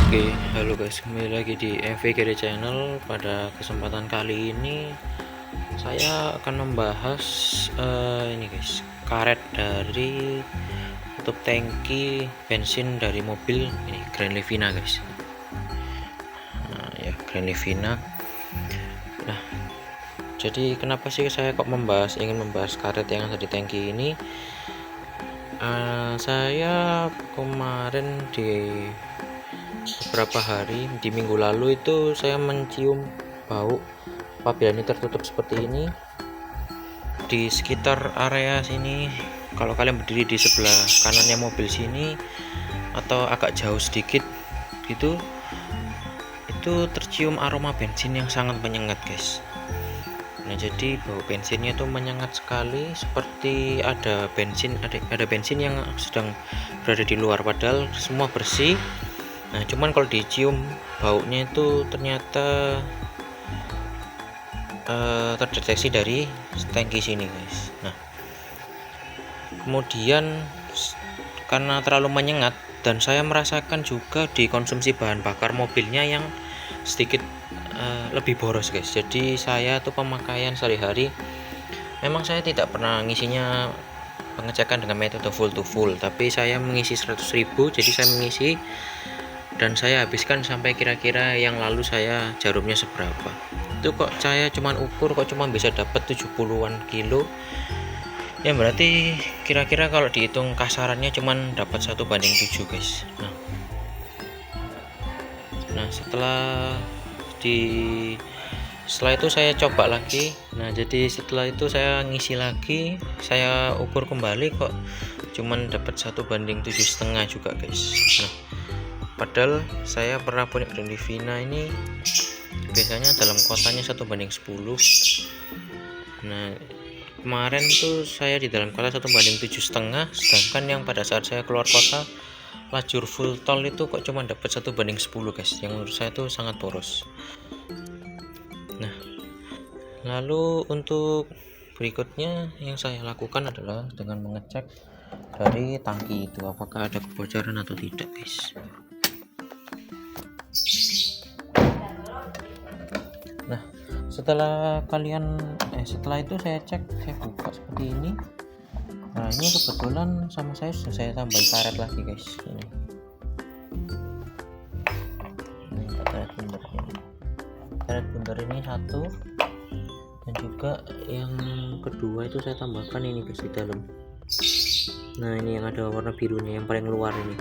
Oke, halo guys, kembali lagi di MV Kiri Channel. Pada kesempatan kali ini saya akan membahas ini guys, karet dari tutup tangki bensin dari mobil ini Grand Livina guys. Nah ya, Grand Livina. Nah, jadi kenapa sih saya kok ingin membahas karet yang ada di tangki ini? Saya kemarin di beberapa hari di minggu lalu itu saya mencium bau apabila ini tertutup seperti ini di sekitar area sini. Kalau kalian berdiri di sebelah kanannya mobil sini atau agak jauh sedikit gitu, itu tercium aroma bensin yang sangat menyengat guys. Nah, jadi bau bensinnya itu menyengat sekali, seperti ada bensin yang sedang berada di luar, padahal semua bersih. Nah, cuman kalau dicium baunya itu ternyata terdeteksi dari tangki sini guys. Nah, kemudian karena terlalu menyengat dan saya merasakan juga di konsumsi bahan bakar mobilnya yang sedikit lebih boros guys. Jadi saya tuh pemakaian sehari-hari memang saya tidak pernah ngisinya pengecekan dengan metode full to full, tapi saya mengisi 100.000, jadi saya mengisi dan saya habiskan sampai kira-kira yang lalu saya jarumnya seberapa. Itu kok saya cuman ukur kok cuma bisa dapat 70-an kilo. Ya berarti kira-kira kalau dihitung kasarannya cuman dapat 1:7 guys. Nah, setelah itu saya coba lagi. Nah, jadi setelah itu saya ngisi lagi, saya ukur kembali kok cuman dapat 1:7,5 juga guys. Nah, padahal saya pernah punya Grand Livina ini biasanya dalam kotanya 1:10. Nah, kemarin tuh saya di dalam kota 1:7,5, sedangkan yang pada saat saya keluar kota lajur full tol itu kok cuma dapat 1:10 guys, yang menurut saya itu sangat boros. Nah, lalu untuk berikutnya yang saya lakukan adalah dengan mengecek dari tangki itu apakah ada kebocoran atau tidak guys. Nah, setelah itu saya cek, saya buka seperti ini. Nah, ini kebetulan sama saya sudah saya tambah karet lagi guys. Ini karet bundar ini satu, dan juga yang kedua itu saya tambahkan ini guys di dalam. Nah, ini yang ada warna birunya yang paling luar ini.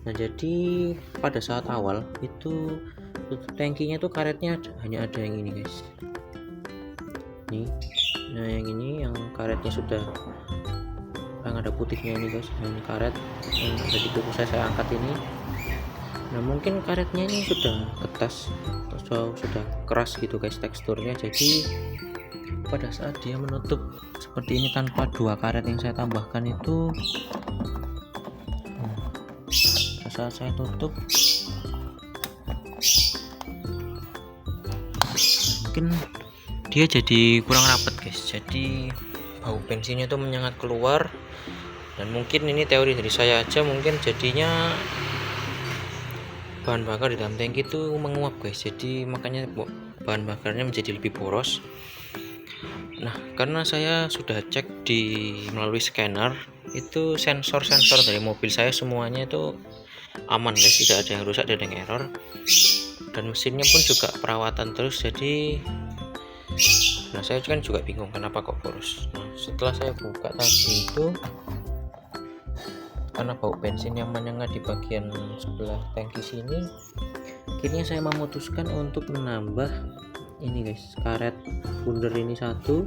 Nah, jadi pada saat awal itu tutup tangkinya tuh karetnya hanya ada yang ini guys. Nih, nah yang ini yang karetnya sudah yang ada putihnya ini guys, yang karet yang ada di buku saya angkat ini. Nah, mungkin karetnya ini sudah ketas atau sudah keras gitu guys teksturnya, jadi pada saat dia menutup seperti ini tanpa dua karet yang saya tambahkan itu, saat saya tutup mungkin dia jadi kurang rapat guys, jadi bau bensinnya itu menyengat keluar. Dan mungkin ini teori dari saya aja, mungkin jadinya bahan bakar di dalam tangki itu menguap guys, jadi makanya bahan bakarnya menjadi lebih boros. Nah, karena saya sudah cek melalui scanner, itu sensor dari mobil saya semuanya itu aman guys, tidak ada yang rusak, tidak ada yang error, dan mesinnya pun juga perawatan terus. Jadi nah, saya kan juga bingung kenapa kok boros. Nah, setelah saya buka tadi itu, karena bau bensin yang menyengat di bagian sebelah tangki sini, akhirnya saya memutuskan untuk menambah ini guys, karet bundar ini satu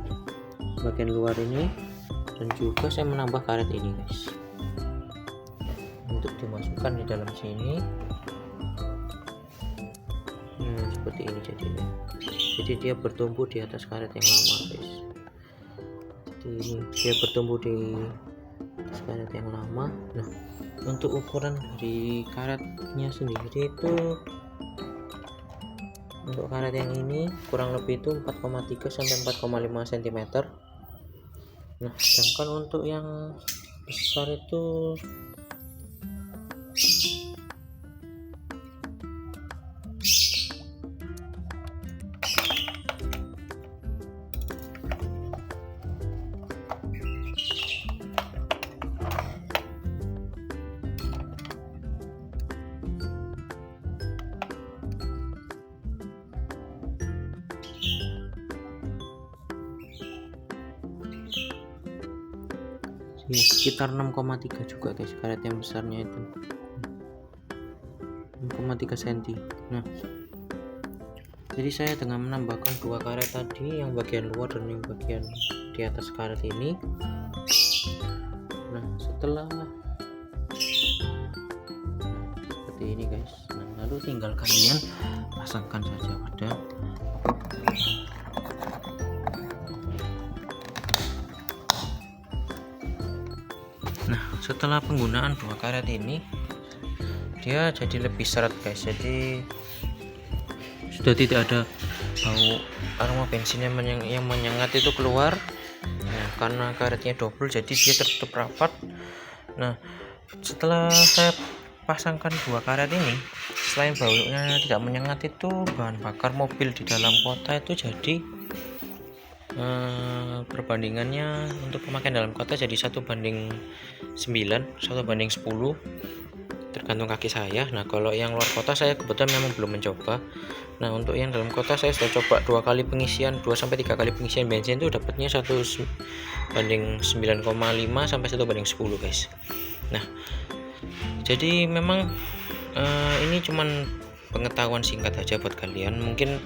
bagian luar ini, dan juga saya menambah karet ini guys untuk dimasukkan di dalam sini. Seperti ini jadinya, jadi dia bertumbuh di atas karet yang lama guys. Jadi ini dia bertumbuh di atas karet yang lama. Nah, untuk ukuran dari karetnya sendiri itu, untuk karet yang ini kurang lebih itu 4,3 sampai 4,5 cm. Nah, sedangkan untuk yang besar itu ya sekitar 6,3 juga guys, karet yang besarnya itu 6,3 cm. Nah, jadi saya dengan menambahkan dua karet tadi, yang bagian luar dan yang bagian di atas karet ini. Nah, setelah seperti ini guys, nah lalu tinggal kalian pasangkan saja pada setelah penggunaan dua karet ini, dia jadi lebih seret guys, jadi sudah tidak ada bau aroma bensin yang menyengat itu keluar. Nah, karena karetnya double jadi dia tertutup rapat. Nah, setelah saya pasangkan dua karet ini, selain baunya tidak menyengat, itu bahan bakar mobil di dalam kota itu jadi perbandingannya untuk pemakaian dalam kota jadi 1:9, 1:10 tergantung kaki saya. Nah, kalau yang luar kota saya kebetulan memang belum mencoba. Nah, untuk yang dalam kota saya sudah coba 2 kali pengisian, 2-3 kali pengisian bensin itu dapatnya 1:9,5 sampai 1:10 guys. Nah, jadi memang ini cuman pengetahuan singkat aja buat kalian. Mungkin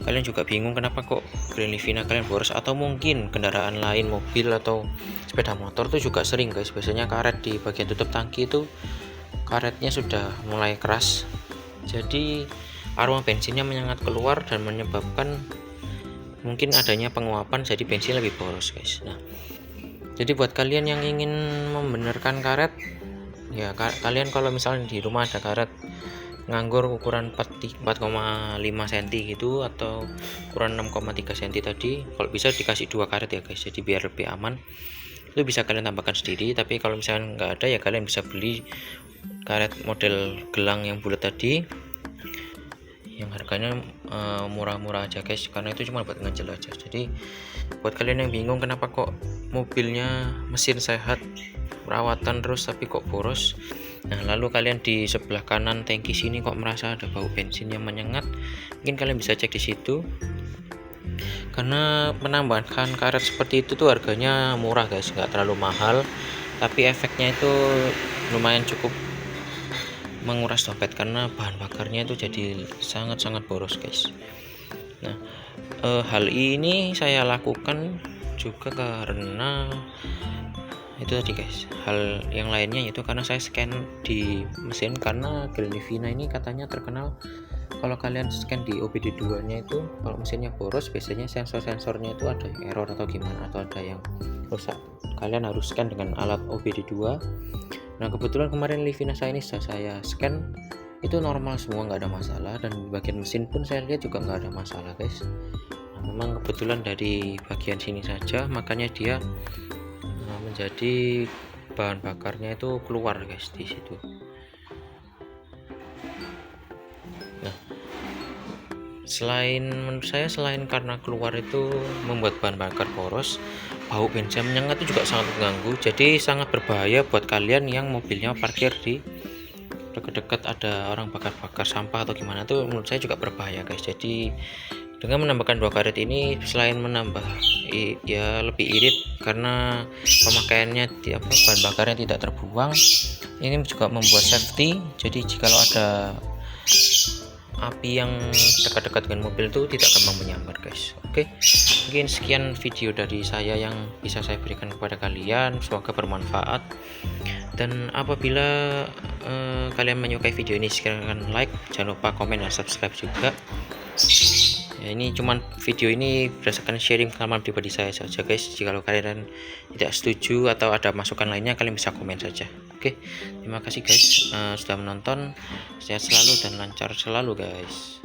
kalian juga bingung kenapa kok Grand Livina kalian boros, atau mungkin kendaraan lain, mobil atau sepeda motor itu juga sering guys. Biasanya karet di bagian tutup tangki itu karetnya sudah mulai keras, jadi aroma bensinnya menyengat keluar dan menyebabkan mungkin adanya penguapan, jadi bensin lebih boros guys. Nah, jadi buat kalian yang ingin membenarkan karet, ya kalian kalau misalnya di rumah ada karet nganggur ukuran 4,5 cm gitu, atau ukuran 6,3 cm tadi, kalau bisa dikasih dua karet ya guys, jadi biar lebih aman. Itu bisa kalian tambahkan sendiri, tapi kalau misalnya nggak ada ya kalian bisa beli karet model gelang yang bulat tadi, yang harganya murah-murah aja guys, karena itu cuma buat ngejel aja. Jadi buat kalian yang bingung kenapa kok mobilnya mesin sehat, perawatan terus tapi kok boros, nah lalu kalian di sebelah kanan tangki sini kok merasa ada bau bensin yang menyengat, mungkin kalian bisa cek di situ. Karena menambahkan karet seperti itu tuh harganya murah guys, nggak terlalu mahal, tapi efeknya itu lumayan cukup menguras dompet karena bahan bakarnya itu jadi sangat-sangat boros guys. Nah, hal ini saya lakukan juga karena itu tadi guys, hal yang lainnya yaitu karena saya scan di mesin, karena Grand Livina ini katanya terkenal kalau kalian scan di OBD2 nya itu, kalau mesinnya boros biasanya sensor-sensornya itu ada yang error atau gimana, atau ada yang rusak. Kalian harus scan dengan alat OBD2. Nah, kebetulan kemarin Livina saya ini saya scan itu normal semua, nggak ada masalah, dan di bagian mesin pun saya lihat juga nggak ada masalah guys. Nah, memang kebetulan dari bagian sini saja, makanya dia menjadi bahan bakarnya itu keluar guys di situ. Nah, menurut saya selain karena keluar itu membuat bahan bakar boros, bau bensin menyengat itu juga sangat mengganggu. Jadi sangat berbahaya buat kalian yang mobilnya parkir di dekat-dekat ada orang bakar-bakar sampah atau gimana, tuh menurut saya juga berbahaya guys. Jadi dengan menambahkan dua karet ini, selain menambah ya lebih irit karena pemakaiannya bahan bakarnya tidak terbuang, ini juga membuat safety. Jadi jikalau ada api yang dekat-dekat dengan mobil itu tidak gampang menyambar guys. Oke, mungkin sekian video dari saya yang bisa saya berikan kepada kalian, semoga bermanfaat. Dan apabila kalian menyukai video ini, silahkan like, jangan lupa komen dan subscribe juga ya. Ini cuman video ini berdasarkan sharing pengalaman pribadi saya saja guys. Jika kalian tidak setuju atau ada masukan lainnya, kalian bisa komen saja. Oke, terima kasih guys sudah menonton. Sehat selalu dan lancar selalu guys.